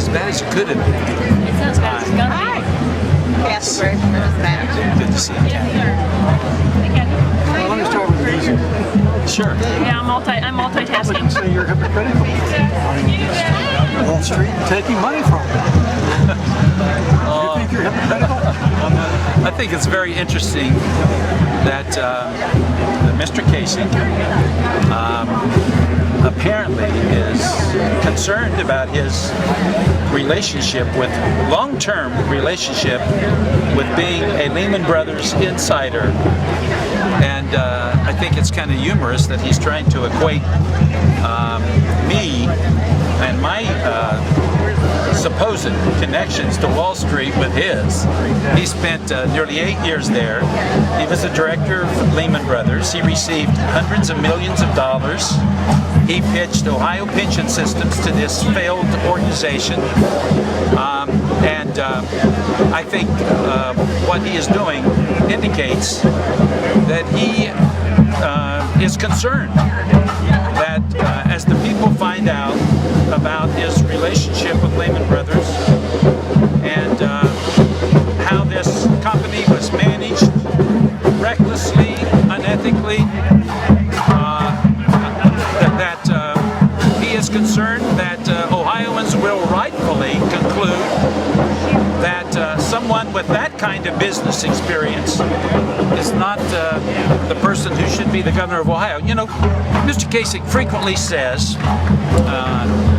as bad as it could have been. It's not as bad as it's gonna be. Yes, very familiar with that. Good to see you, Kathy. Well, let me start with easy. Sure. Yeah, I'm multitasking. Say you're hypocritical. Wall Street taking money from you. You think you're hypocritical? I think it's very interesting that Mr. Casey apparently is concerned about his long-term relationship with being a Lehman Brothers insider. And I think it's kind of humorous that he's trying to equate me and my supposed connections to Wall Street with his. He spent nearly 8 years there. He was the director of Lehman Brothers. He received hundreds of millions of dollars. He pitched Ohio pension systems to this failed organization. I think what he is doing indicates that he is concerned that as the people find out about his relationship with Lehman Brothers and how this company was managed recklessly, unethically, he is concerned that Ohioans will rightfully conclude that someone with that kind of business experience is not the person who should be the governor of Ohio. You know, Mr. Kasich frequently says,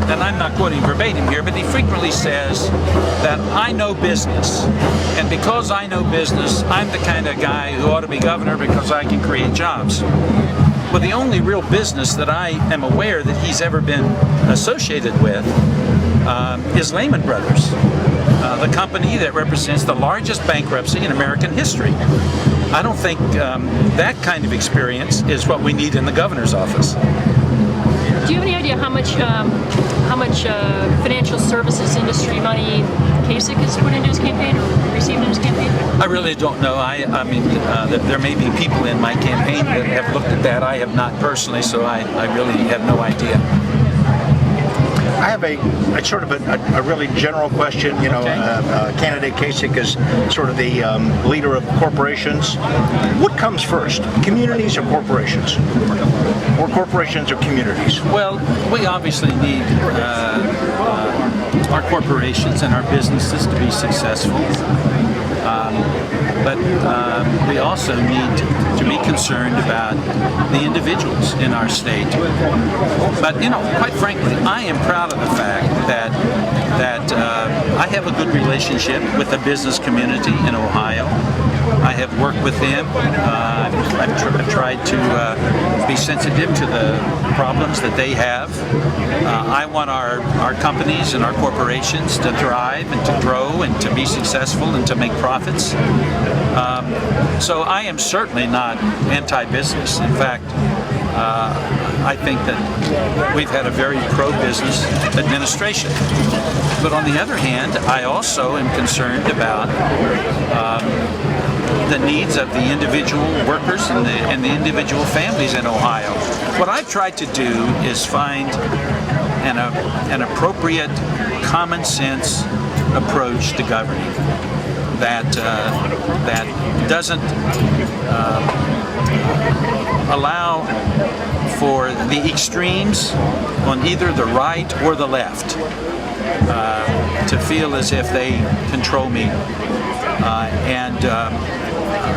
and I'm not quoting verbatim here, but he frequently says that I know business, and because I know business, I'm the kind of guy who ought to be governor because I can create jobs. Well, the only real business that I am aware that he's ever been associated with is Lehman Brothers, the company that represents the largest bankruptcy in American history. I don't think that kind of experience is what we need in the governor's office. Do you have any idea how much financial services industry money Kasich has put into his campaign or received in his campaign? I really don't know. I mean, there may be people in my campaign that have looked at that. I have not personally, so I really have no idea. I have a sort of a really general question. You know, candidate Kasich is sort of the leader of corporations. What comes first, communities or corporations? Or corporations or communities? Well, we obviously need our corporations and our businesses to be successful. But we also need to be concerned about the individuals in our state. But, you know, quite frankly, I am proud of the fact that I have a good relationship with the business community in Ohio. I have worked with them. I've tried to be sensitive to the problems that they have. I want our companies and our corporations to thrive and to grow and to be successful and to make profits. So I am certainly not anti-business. In fact, I think that we've had a very pro-business administration. But on the other hand, I also am concerned about the needs of the individual workers and the individual families in Ohio. What I've tried to do is find an appropriate, common sense approach to governing that doesn't allow for the extremes on either the right or the left to feel as if they control me.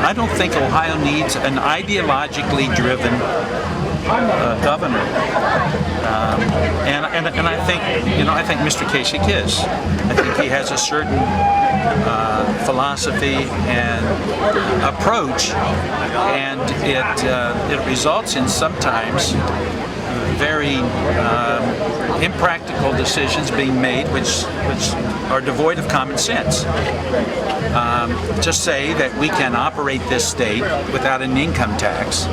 I don't think Ohio needs an ideologically driven governor, and I think, you know, I think Mr. Kasich is. I think he has a certain philosophy and approach, and it results in sometimes very impractical decisions being made, which are devoid of common sense. To say that we can operate this state without an income tax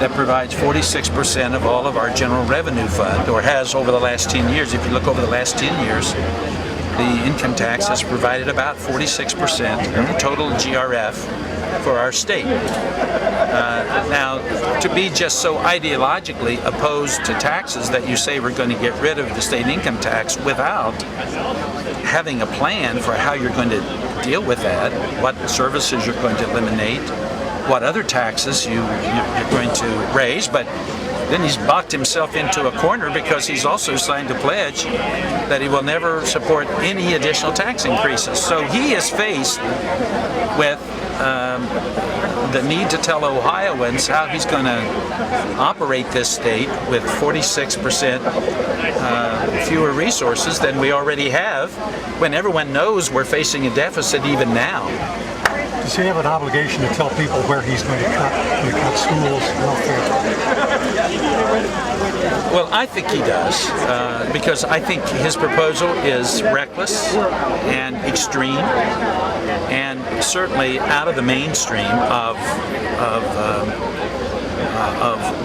that provides 46% of all of our general revenue fund, or has over the last 10 years. If you look over the last 10 years, the income tax has provided about 46% of the total GRF for our state. Now, to be just so ideologically opposed to taxes that you say we're going to get rid of the state income tax without having a plan for how you're going to deal with that, what services you're going to eliminate, what other taxes you're going to raise, but then he's boxed himself into a corner because he's also signed a pledge that he will never support any additional tax increases. So he is faced with the need to tell Ohioans how he's going to operate this state with 46% fewer resources than we already have, when everyone knows we're facing a deficit even now. Does he have an obligation to tell people where he's going to cut? Going to cut schools, welfare? Well, I think he does, because I think his proposal is reckless and extreme, and certainly out of the mainstream of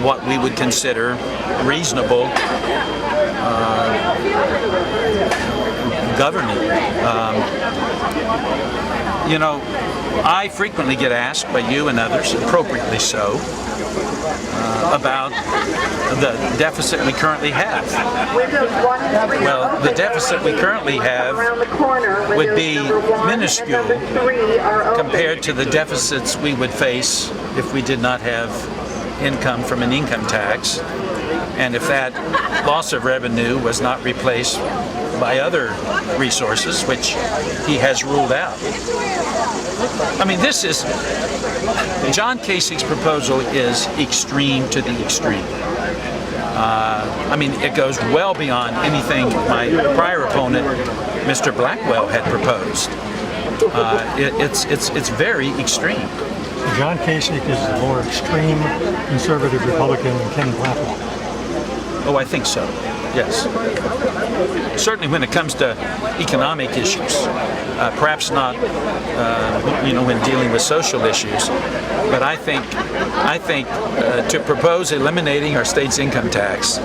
what we would consider reasonable governing. I frequently get asked by you and others, appropriately so, about the deficit we currently have. Well, the deficit we currently have would be minuscule compared to the deficits we would face if we did not have income from an income tax, and if that loss of revenue was not replaced by other resources, which he has ruled out. I mean, John Kasich's proposal is extreme to the extreme. I mean, it goes well beyond anything my prior opponent, Mr. Blackwell, had proposed. It's very extreme. John Kasich is a more extreme conservative Republican than Ken Blackwell. Oh, I think so. Yes. Certainly when it comes to economic issues, perhaps not, when dealing with social issues, but I think to propose eliminating our state's income tax,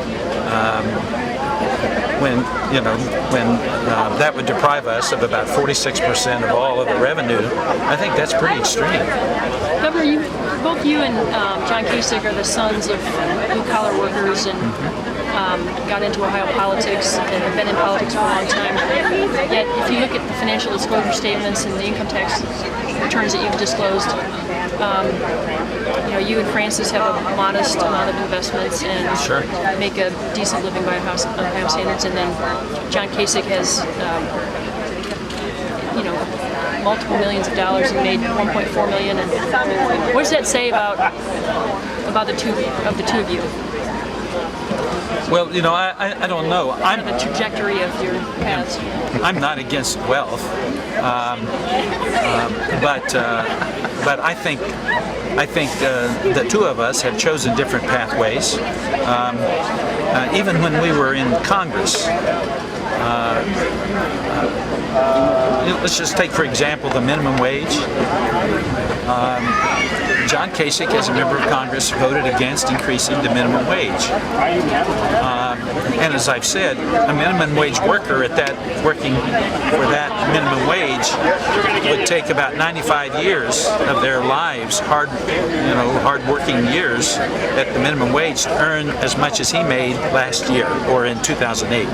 when that would deprive us of about 46% of all of the revenue, I think that's pretty extreme. Governor, both you and John Kasich are the sons of blue-collar workers and got into Ohio politics and have been in politics for a long time. Yet, if you look at the financial disclosure statements and the income tax returns that you've disclosed, you and Francis have a modest amount of investments and make a decent living by Ohio standards, and then John Kasich has multiple millions of dollars and made $1.4 million. And what does that say about the two of you? Well, I don't know. I'm the trajectory of your paths. I'm not against wealth, but I think the two of us have chosen different pathways. Even when we were in Congress, let's just take, for example, the minimum wage. John Kasich, as a member of Congress, voted against increasing the minimum wage. And as I've said, a minimum wage worker working for that minimum wage would take about 95 years of their lives, hard-working years at the minimum wage, to earn as much as he made last year or in 2008.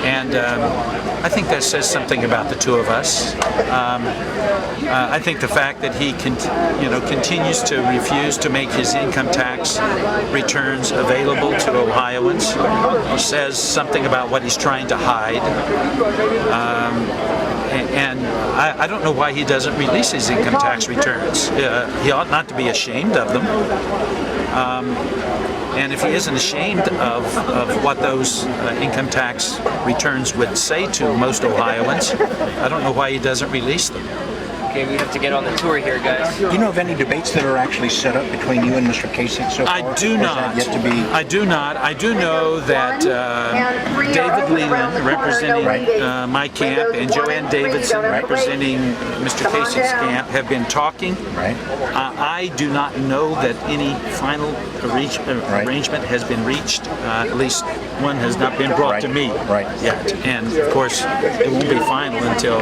And I think that says something about the two of us. I think the fact that he continues to refuse to make his income tax returns available to Ohioans says something about what he's trying to hide. And I don't know why he doesn't release his income tax returns. He ought not to be ashamed of them. And if he isn't ashamed of what those income tax returns would say to most Ohioans, I don't know why he doesn't release them. Okay, we have to get on the tour here, guys. Do you know of any debates that are actually set up between you and Mr. Kasich so far? I do not. Yet to be... I do not. I do know that David Lehman, representing my camp, and Joanne Davidson, representing Mr. Kasich's camp, have been talking. Right. I do not know that any final arrangement has been reached. At least one has not been brought to me yet. And of course, it won't be final until